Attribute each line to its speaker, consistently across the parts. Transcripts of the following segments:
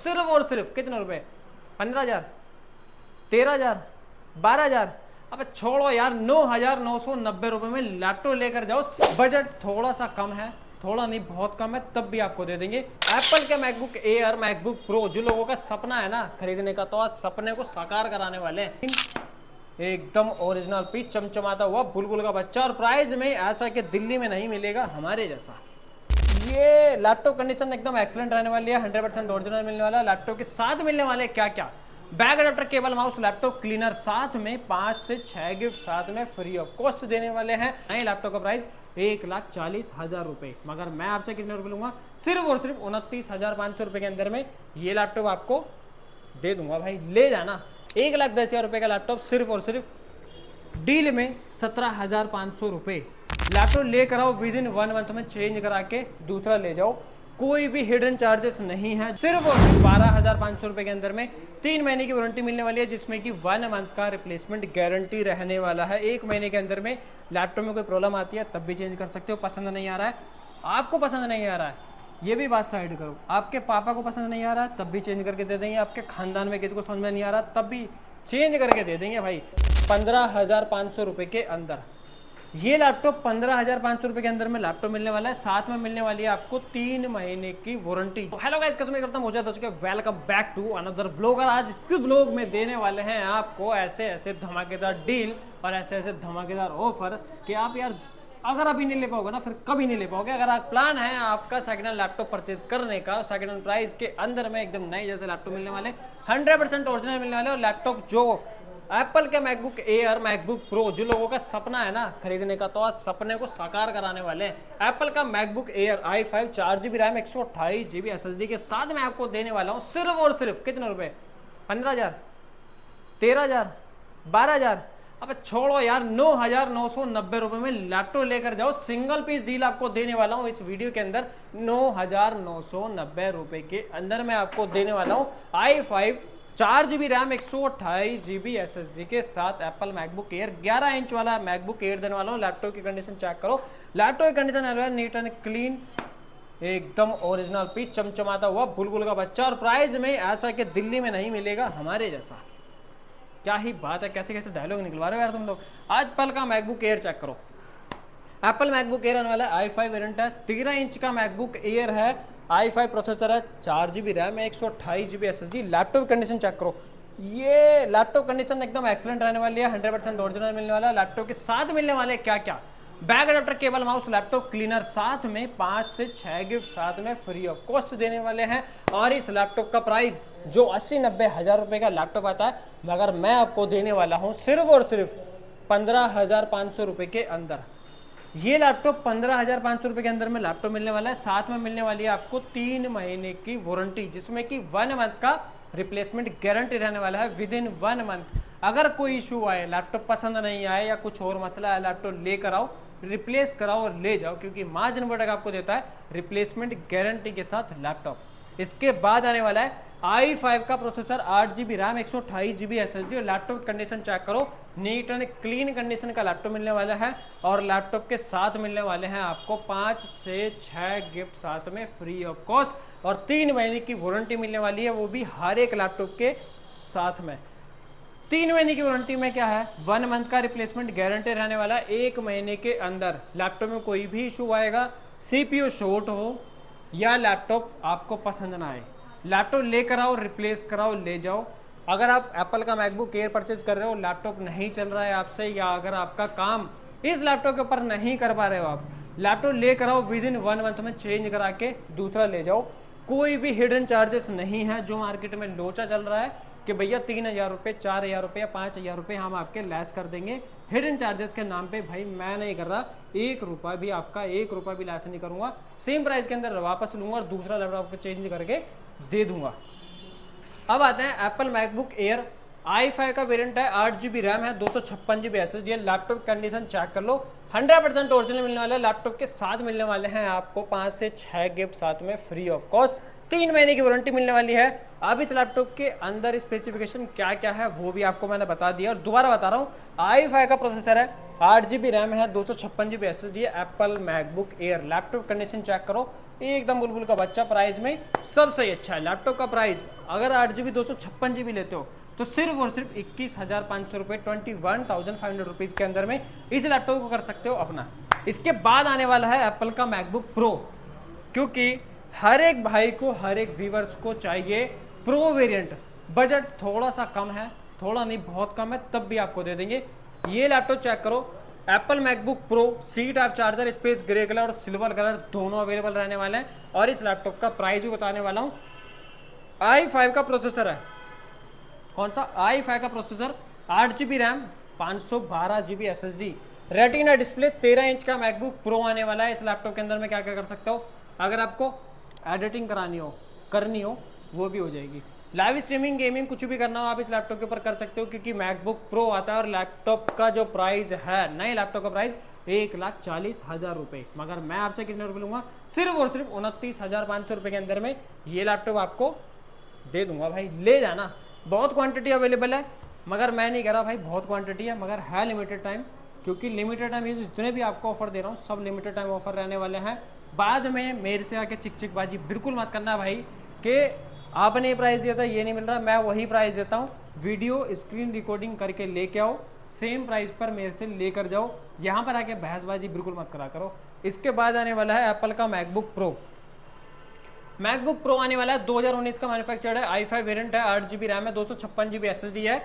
Speaker 1: सिर्फ और सिर्फ कितने रुपए? 15,000, 13,000, 12,000। अब छोड़ो यार, 9,990 रुपए में लैपटॉप लेकर जाओ। बजट थोड़ा सा कम है, थोड़ा नहीं बहुत कम है, तब भी आपको दे देंगे एप्पल के मैकबुक एयर, मैकबुक प्रो। जो लोगों का सपना है ना खरीदने का, तो आज सपने को साकार कराने वाले हैं। एकदम ओरिजिनल पीस, चमचमाता हुआ बुलबुल का बच्चा, और प्राइस में ऐसा कि दिल्ली में नहीं मिलेगा हमारे जैसा। ये लैपटॉप कंडीशन एकदम एक्सीलेंट रहने वाली है, 100% ओरिजिनल मिलने वाला है। लैपटॉप के साथ मिलने वाले क्या क्या? Bag adapter, cable, mouse, laptop cleaner, साथ में 5 से 6 गिफ्ट साथ में फ्री ऑफ कॉस्ट देने वाले हैं। नए लैपटॉप का प्राइस 1,40,000 रुपए, मगर मैं आपसे कितने रुपए लूंगा? सिर्फ और सिर्फ 29,500 रुपए के अंदर में ये लैपटॉप आपको दे दूंगा। भाई ले जाना। 1,10,000 रुपए का लैपटॉप सिर्फ और सिर्फ डील में 17,500 रुपए। लैपटॉप लेकर आओ, विद इन 1 मंथ में चेंज करा के दूसरा ले जाओ। कोई भी हिडन चार्जेस नहीं है। सिर्फ और सिर्फ 12,500 रुपए के अंदर में 3 महीने की वारंटी मिलने वाली है, जिसमें कि 1 मंथ का रिप्लेसमेंट गारंटी रहने वाला है। 1 महीने के अंदर में लैपटॉप में कोई प्रॉब्लम आती है तब भी चेंज कर सकते हो। पसंद नहीं आ रहा है, आपको पसंद नहीं आ रहा है, ये भी बात साइड करो, आपके पापा को पसंद नहीं आ रहा है तब भी चेंज करके दे देंगे। आपके खानदान में किसी को समझ में नहीं आ रहा तब भी चेंज करके दे देंगे। भाई 15,500 रुपए के अंदर ये लैपटॉप, 15,500 रुपए के अंदर में लैपटॉप मिलने वाला है। साथ में मिलने वाली है आपको 3 महीने की वारंटी। तो हेलो गाइस, कैसे करता हूं, हो जाता है welcome back to another vlog. और आज इसके व्लॉग में देने वाले हैं आपको ऐसे ऐसे धमाकेदार डील और ऐसे ऐसे धमाकेदार ऑफर कि आप यार अगर अभी नहीं ले पाओगे ना फिर कभी नहीं ले पाओगे। अगर आप प्लान है आपका सेकंड हैंड लैपटॉप परचेज करने का, सेकंड हैंड प्राइस के अंदर में एकदम नए जैसे लैपटॉप मिलने वाले, 100% ओरिजिनल मिलने वाले। और लैपटॉप जो एप्पल के मैकबुक एयर, मैकबुक प्रो, जो लोगों का सपना है ना खरीदने का, तो आज सपने को साकार कराने वाले हैं। एप्पल का MacBook air i5 4GB RAM 128GB SSD के साथ में आपको देने वाला हूं सिर्फ और सिर्फ कितने रुपए? 15,000, 13,000, 12,000। अब छोड़ो यार, 9,990 रुपए में लैपटॉप लेकर जाओ। सिंगल पीस डील आपको देने वाला हूं इस वीडियो के अंदर। 9,990 रुपए के अंदर मैं आपको देने वाला हूं i5 4GB RAM 128GB SSD के साथ एप्पल मैकबुक एयर 11 इंच वाला मैकबुक एयर देने वाला हूँ। लैपटॉप की कंडीशन चेक करो। लैपटॉप की कंडीशन है नीट एंड क्लीन, एकदम ओरिजिनल पीस, चमचमाता हुआ बुलबुल का बच्चा, और प्राइस में ऐसा कि दिल्ली में नहीं मिलेगा हमारे जैसा। क्या ही बात है, कैसे कैसे डायलॉग निकलवा रहे हो यार तुम लोग। आज एप्पल का मैकबुक एयर चेक करो। एप्पल मैकबुक एयर आने वाला है, i5 वेरिएंट है, 13 इंच का मैकबुक एयर है, i5 प्रोसेसर है, 4GB रैम है, 128GB SSD। Laptop condition check करो। ये लैपटॉप कंडीशन एकदम एक्सीलेंट रहने वाली है, 100% ओरिजिनल मिलने वाला है। लैपटॉप के साथ मिलने वाले क्या क्या? Bag adapter, cable, mouse, laptop cleaner, साथ में 5 से 6 गिफ्ट साथ में फ्री ऑफ कॉस्ट देने वाले हैं। और इस लैपटॉप का प्राइस जो 80-90 हज़ार रुपए का लैपटॉप आता है, मगर मैं आपको देने वाला हूँ सिर्फ और सिर्फ 15,500 रुपए के अंदर। ये लैपटॉप 15,500 रुपए के अंदर में लैपटॉप मिलने वाला है। साथ में मिलने वाली है आपको 3 महीने की वारंटी, जिसमें कि 1 मंथ का रिप्लेसमेंट गारंटी रहने वाला है। विद इन 1 मंथ अगर कोई इशू आए, लैपटॉप पसंद नहीं आए या कुछ और मसला है, लैपटॉप लेकर आओ, रिप्लेस कराओ और ले जाओ, क्योंकि मार्जिन वर्ड आपको देता है रिप्लेसमेंट गारंटी के साथ लैपटॉप। इसके बाद आने वाला है i5 का processor, 8GB RAM, 128GB SSD। और लैपटॉप कंडीशन चेक करो, नीट एंड क्लीन कंडीशन का लैपटॉप मिलने वाला है। और लैपटॉप के साथ मिलने वाले हैं आपको 5 से 6 गिफ्ट साथ में फ्री ऑफ कॉस्ट, और 3 महीने की वारंटी मिलने वाली है, वो भी हर एक लैपटॉप के साथ में। 3 महीने की वारंटी में क्या है? 1 मंथ का रिप्लेसमेंट गारंटी रहने वाला है। 1 महीने के अंदर लैपटॉप में कोई भी इशू आएगा, CPU शॉर्ट हो या लैपटॉप आपको पसंद ना आए, लैपटॉप लेकर आओ, रिप्लेस कराओ, ले जाओ। अगर आप एप्पल का मैकबुक एयर परचेज कर रहे हो, लैपटॉप नहीं चल रहा है आपसे, या अगर आपका काम इस लैपटॉप के ऊपर नहीं कर पा रहे हो आप, लैपटॉप लेकर आओ, विद इन 1 मंथ में चेंज करा के दूसरा ले जाओ। कोई भी हिडन चार्जेस नहीं है, जो मार्केट में लोचा चल रहा है कि भैया 3,000 रुपये, 4,000 रुपये या 5,000 रुपये हम आपके लेस कर देंगे हिडन चार्जेस के नाम पे। भाई मैं नहीं कर रहा, 1 रुपया भी आपका, 1 रुपया भी लेस नहीं करूंगा। सेम प्राइस के अंदर वापस लूंगा और दूसरा लैपटॉप आपको चेंज करके दे दूंगा। अब आते हैं एप्पल मैकबुक एयर, i5 का वेरिएंट है, 8GB रैम है, 256GB SSD। Laptop condition check कर लो, 100% ओरिजिनल मिलने वाला है। लैपटॉप के साथ मिलने वाले हैं आपको 5 से 6 गिफ्ट साथ में फ्री ऑफ कॉस्ट, 3 महीने की वारंटी मिलने वाली है। अब इस लैपटॉप के अंदर स्पेसिफिकेशन क्या क्या है वो भी आपको मैंने बता दिया, और दोबारा बता रहा हूँ। i5 का प्रोसेसर है, 8GB रैम है, 256GB SSD है, Apple MacBook Air. Laptop condition check करो, एकदम बुलबुल का बच्चा, प्राइस में सबसे अच्छा है। लैपटॉप का प्राइस अगर 8 GB 256 GB लेते हो तो सिर्फ और सिर्फ 21,500 रुपये, 21,500 रुपीज़ के अंदर में इस लैपटॉप को कर सकते हो अपना। इसके बाद आने वाला है एप्पल का मैकबुक प्रो, क्योंकि हर एक भाई को, हर एक व्यूवर्स को चाहिए प्रो वेरिएंट। बजट थोड़ा सा कम है, थोड़ा नहीं बहुत कम है, तब भी आपको दे देंगे। ये लैपटॉप चेक करो, Apple MacBook Pro, C type charger, space grey colour और सिल्वर कलर दोनों अवेलेबल रहने वाले हैं। और इस लैपटॉप का प्राइस भी बताने वाला हूँ। i5 का प्रोसेसर है, कौन सा i5 का processor, 8 GB RAM, 512 GB SSD, retina display, 13 inch का मैकबुक प्रो आने वाला है। इस लैपटॉप के अंदर में क्या क्या कर सकते हो, अगर आपको एडिटिंग करनी हो वो भी हो जाएगी। लाइव स्ट्रीमिंग, गेमिंग कुछ भी करना हो आप इस लैपटॉप के ऊपर कर सकते हो, क्योंकि मैकबुक प्रो आता है और लैपटॉप का जो प्राइस है, नए लैपटॉप का प्राइस 1,40,000 रुपये। मगर मैं आपसे कितने रुपये लूँगा, सिर्फ और सिर्फ 29,500 रुपये के अंदर में ये लैपटॉप आपको दे दूंगा। भाई ले जाना, बहुत क्वांटिटी अवेलेबल है, मगर मैं नहीं कह रहा भाई बहुत क्वांटिटी है, मगर है लिमिटेड टाइम, क्योंकि लिमिटेड टाइम यूज जितने भी आपको ऑफर दे रहा हूँ सब लिमिटेड टाइम ऑफर रहने वाले हैं। बाद में मेरे से आके चिकचिकबाजी बिल्कुल मत करना भाई कि आपने ये प्राइस दिया था ये नहीं मिल रहा, मैं वही प्राइस देता हूँ। वीडियो स्क्रीन रिकॉर्डिंग करके लेके आओ, सेम प्राइस पर मेरे से लेकर जाओ, यहाँ पर आके बहसबाजी बिल्कुल मत करा करो। इसके बाद आने वाला है एप्पल का मैकबुक प्रो। मैकबुक प्रो आने वाला है 2019 का मैन्युफैक्चर्ड है, i5 वेरिएंट है, 8 GB रैम है, 256 GB SSD है,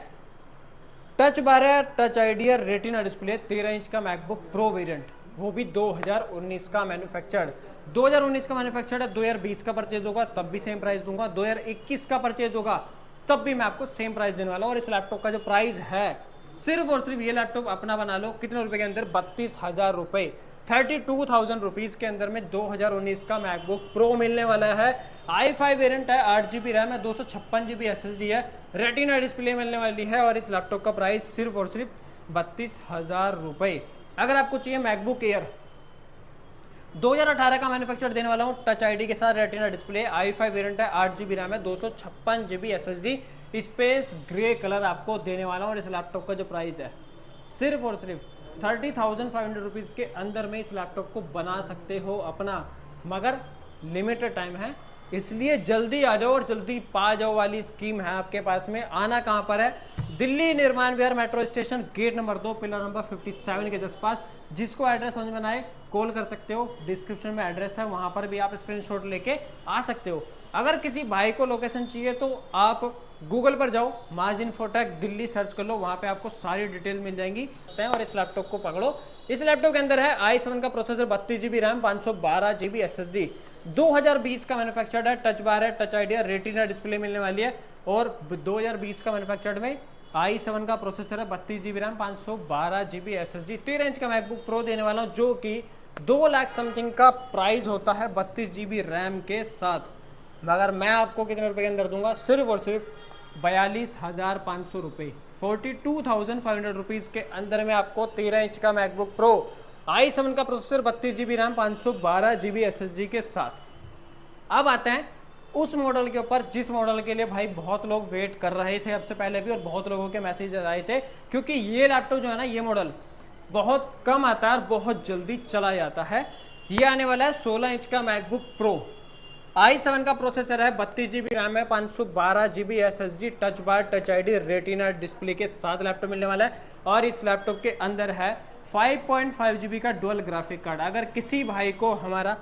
Speaker 1: टच बार है, टच आईडी है, रेटिना डिस्प्ले, 13 इंच का मैकबुक प्रो वेरिएंट, वो भी 2019 का मैन्युफैक्चर्ड। 2019 का मैन्युफैक्चर्ड है, 2020 का परचेज होगा तब भी सेम प्राइस दूंगा, 2021 का परचेज होगा तब भी मैं आपको सेम प्राइस देने वाला हूँ। और इस लैपटॉप का जो प्राइस है, सिर्फ और सिर्फ ये लैपटॉप अपना बना लो कितने रुपए के अंदर, 32,000 रुपये, 32,000 रुपीज़ के अंदर में 2019 का मैकबुक प्रो मिलने वाला है। i5 वेरिएंट है, 8 GB रैम है, 256 GB SSD है, रेटिना डिस्प्ले मिलने वाली है। और इस लैपटॉप का प्राइस सिर्फ और सिर्फ 32,000 रुपये। अगर आपको चाहिए मैकबुक एयर 2018 का मैन्युफैक्चर देने वाला हूँ, टच आईडी के साथ, रेटिना डिस्प्ले, i5 वेरिएंट है, 8 GB रैम है, 256 GB SSD, space grey colour आपको देने वाला हूँ। और इस लैपटॉप का जो प्राइस है, सिर्फ और सिर्फ 30,500 रुपीज़ के अंदर में इस लैपटॉप को बना सकते हो अपना, मगर लिमिटेड टाइम है, इसलिए जल्दी आ जाओ और जल्दी पा जाओ वाली स्कीम है आपके पास में। आना कहाँ पर है, Delhi Nirman Vihar metro station, gate number 2, pillar number 57 के जस्ट पास। जिसको एड्रेस समझ में आए कॉल कर सकते हो, डिस्क्रिप्शन में एड्रेस है, वहाँ पर भी आप स्क्रीनशॉट लेके आ सकते हो। अगर किसी भाई को लोकेशन चाहिए तो आप गूगल पर जाओ, माज इन्फोटेक दिल्ली सर्च कर लो, वहाँ पे आपको सारी डिटेल मिल जाएंगी। और इस लैपटॉप को पकड़ो। इस लैपटॉप के अंदर है i7 का processor, 32 GB RAM, 512 GB SSD, 2020 का मैन्युफैक्चर्ड है, टच बार है, टच आईडी है, रेटिना डिस्प्ले मिलने वाली है। और 2020 का मैन्युफैक्चर्ड में i7 का प्रोसेसर है, 32 GB RAM, 512 GB SSD, 13 inch का मैकबुक प्रो देने वाला हूँ, जो कि 2 लाख समथिंग का प्राइस होता है 32 GB रैम के साथ। मगर मैं आपको कितने रुपए के अंदर दूंगा, सिर्फ और सिर्फ 42,500 रुपये, 42,500 रुपीज़ के अंदर में आपको 13 इंच का मैकबुक प्रो, i7 का processor, 32 GB RAM, 512 GB SSD के साथ। अब आते हैं उस मॉडल के ऊपर जिस मॉडल के लिए भाई बहुत लोग वेट कर रहे थे अब से पहले भी, और बहुत लोगों के मैसेज आए थे, क्योंकि ये लैपटॉप जो है ना, ये मॉडल बहुत कम आता है और बहुत जल्दी चला जाता है। ये आने वाला है 16 इंच का मैकबुक प्रो, i7 का प्रोसेसर है, 32 GB रैम है, 512 GB SSD, touch bar, touch ID, retina display के साथ लैपटॉप मिलने वाला है। और इस लैपटॉप के अंदर है 5.5 GB का डुअल ग्राफिक कार्ड। अगर किसी भाई को हमारा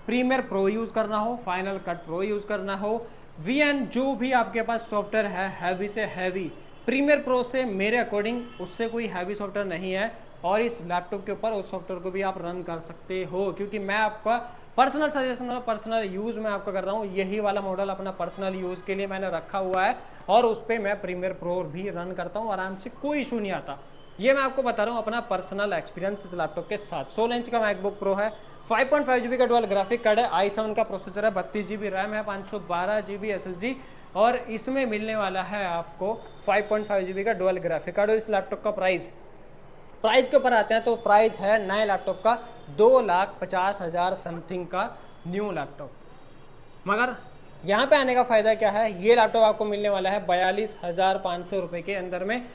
Speaker 1: प्रीमियर प्रो यूज़ करना हो, फाइनल कट प्रो यूज़ करना हो, VN जो भी आपके पास सॉफ्टवेयर है, हैवी से हैवी, प्रीमियर प्रो से मेरे अकॉर्डिंग उससे कोई हैवी सॉफ्टवेयर नहीं है। और इस लैपटॉप के ऊपर उस सॉफ्टवेयर को भी आप रन कर सकते हो, क्योंकि मैं आपका पर्सनल सजेशन, पर्सनल यूज़ मैं आपको कर रहा हूँ। यही वाला मॉडल अपना पर्सनल यूज़ के लिए मैंने रखा हुआ है और उस पर मैं प्रीमियर प्रो भी रन करता हूँ, आराम से कोई इशू नहीं आता। ये मैं आपको बता रहा हूँ अपना पर्सनल एक्सपीरियंस इस लैपटॉप के साथ। 16 इंच का मैकबुक प्रो है, 5.5 GB का डुअल ग्राफिक कार्ड है, i7 का प्रोसेसर है, 32 GB रैम है, 512 GB SSD, और इसमें मिलने वाला है आपको 5.5 GB का डुअल ग्राफिक कार्ड। और इस लैपटॉप का प्राइस के ऊपर आते हैं तो प्राइस है नए लैपटॉप का 2,50,000 समथिंग का न्यू लैपटॉप। मगर यहाँ पे आने का फ़ायदा क्या है, ये लैपटॉप आपको मिलने वाला है 42,500 रुपये के अंदर में।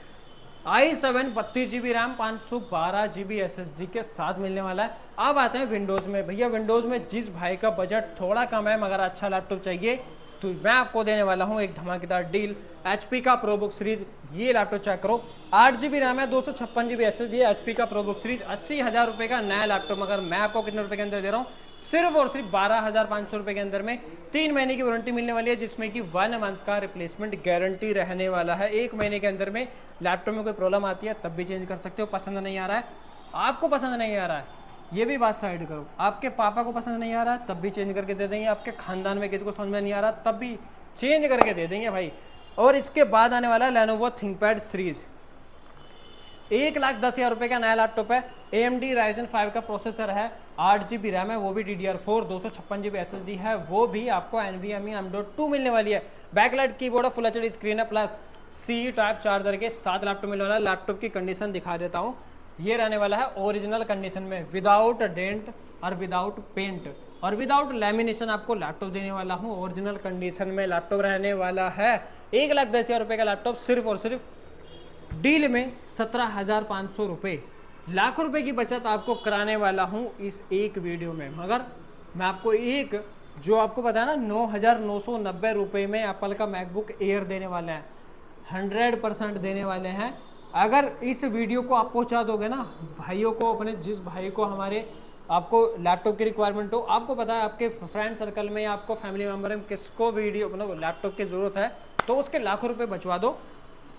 Speaker 1: i7 32 GB RAM 512 GB SSD के साथ मिलने वाला है। अब आते हैं विंडोज़ में। भैया विंडोज़ में जिस भाई का बजट थोड़ा कम है मगर अच्छा लैपटॉप चाहिए तो मैं आपको देने वाला हूं एक धमाकेदार डील। HP का प्रोबुक सीरीज, ये लैपटॉप चेक करो, 8 GB रैम है, 256 GB SSD है। HP का प्रोबुक सीरीज 80,000 रुपए का नया लैपटॉप, मगर मैं आपको कितने रुपए के अंदर दे रहा हूँ, सिर्फ और सिर्फ 12,500 रुपए के अंदर में 3 महीने की वारंटी मिलने वाली है, जिसमें कि 1 मंथ का रिप्लेसमेंट गारंटी रहने वाला है। 1 महीने के अंदर में लैपटॉप में कोई प्रॉब्लम आती है तब भी चेंज कर सकते हो। पसंद नहीं आ रहा है, आपको पसंद नहीं आ रहा है, ये भी बात साइड करो, आपके पापा को पसंद नहीं आ रहा है तब भी चेंज करके दे देंगे, आपके खानदान में किसी को समझ में नहीं आ रहा तब भी चेंज करके दे देंगे भाई। और इसके बाद आने वाला है Lenovo ThinkPad सीरीज, 1,10,000 रुपए का नया लैपटॉप है। AMD Ryzen 5 का प्रोसेसर है, 8 GB रैम है, वो भी DDR4, 256 GB SSD है, वो भी आपको NVMe M.2 मिलने वाली है। बैकलाइट कीबोर्ड है, फुल HD स्क्रीन है, प्लस C टाइप चार्जर के साथ लैपटॉप मिलने वाला है। लैपटॉप की कंडीशन दिखा देता हूँ, ये रहने वाला है ओरिजिनल कंडीशन में, विदाउट डेंट और विदाउट पेंट और विदाउट लैमिनेशन आपको लैपटॉप देने वाला हूँ। ओरिजिनल कंडीशन में लैपटॉप रहने वाला है। 1,10,000 रुपए का लैपटॉप सिर्फ और सिर्फ डील में 17,500 रुपये, लाखों रुपए की बचत आपको कराने वाला हूँ इस एक वीडियो में। मगर मैं आपको एक जो आपको पता है ना 9,990 रुपये में एप्पल का मैकबुक एयर देने वाले हैं, 100% देने वाले हैं। अगर इस वीडियो को आप पहुंचा दोगे ना भाइयों को, अपने जिस भाई को हमारे आपको लैपटॉप की रिक्वायरमेंट हो, आपको पता है आपके फ्रेंड सर्कल में या आपको फैमिली मेम्बर में किसको वीडियो मतलब लैपटॉप की ज़रूरत है, तो उसके लाखों रुपए बचवा दो,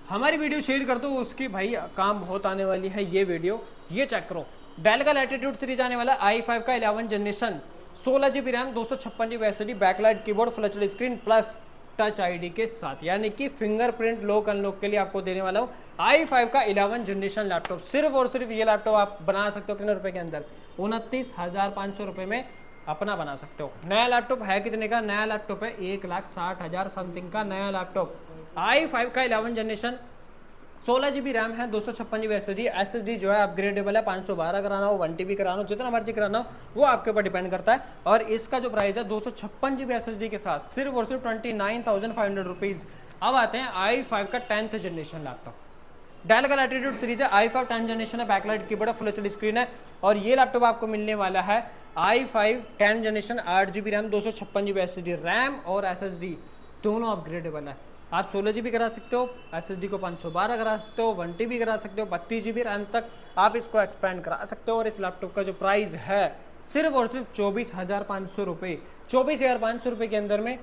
Speaker 1: हमारी वीडियो शेयर कर दो, उसकी भाई काम बहुत आने वाली है ये वीडियो। ये चेक करो, डेल का लैटिट्यूड सीरीज आने वाला i5 का 11 generation, 16 GB RAM, 256 GB SSD, backlight keyboard, full HD screen, plus touch ID के साथ, यानी कि फिंगरप्रिंट लॉक अनलॉक के लिए आपको देने वाला हूँ i5 का 11 जनरेशन लैपटॉप। सिर्फ और सिर्फ ये लैपटॉप आप बना सकते हो कितने रुपए के अंदर, 29,500 रुपए में अपना बना सकते हो। नया लैपटॉप है कितने का, नया लैपटॉप है 1,60,000 समथिंग का नया लैपटॉप। i5 का 11 जनरेशन, 16 GB रैम है, 256 GB SSD जो है अपग्रेडेबल है, 512 कराना हो, 1 TB कराना हो, जितना मर्जी कराना हो वो आपके ऊपर डिपेंड करता है। और इसका जो प्राइस है 256 GB SSD के साथ सिर्फ और सिर्फ 29,500 रुपीज़। अब आते हैं i5 का 10th जनरेशन लैपटॉप, डेल का लैटिट्यूड सीरीज है, i5 10 जनरेशन है, बैकलाइट कीबोर्ड है, फुल HD स्क्रीन है, और ये लैपटॉप आपको मिलने वाला है i5 10 generation, 8 GB RAM, 256 GB SSD, RAM और SSD दोनों अपग्रेडेबल है। आप 16 GB करा सकते हो, SSD को 512 करा सकते हो, 1 TB करा सकते हो, 32 GB रैम तक आप इसको एक्सपेंड करा सकते हो। और इस लैपटॉप का जो प्राइस है सिर्फ और सिर्फ 24,500 रुपये, 24,500 रुपये के अंदर में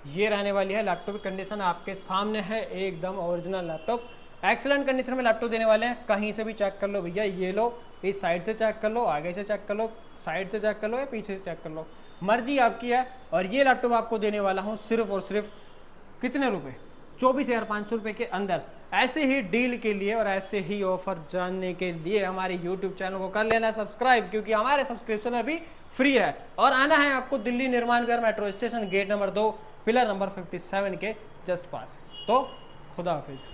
Speaker 1: ये रहने वाली है। लैपटॉप की कंडीशन आपके सामने है, एकदम ओरिजिनल लैपटॉप, एक्सीलेंट कंडीशन में लैपटॉप देने वाले हैं। कहीं से भी चेक कर लो भैया, ये लो, इस साइड से चेक कर लो, आगे से चेक कर लो, साइड से चेक कर लो या पीछे से चेक कर लो, मर्जी आपकी है। और ये लैपटॉप आपको देने वाला हूँ सिर्फ और सिर्फ कितने रुपए, 24,500 रुपये के अंदर। ऐसे ही डील के लिए और ऐसे ही ऑफर जानने के लिए हमारे YouTube चैनल को कर लेना सब्सक्राइब, क्योंकि हमारे सब्सक्रिप्शन अभी फ्री है। और आना है आपको Delhi Nirman Vihar metro station, gate number 2, pillar number 57 के जस्ट पास। तो खुदा हाफिज।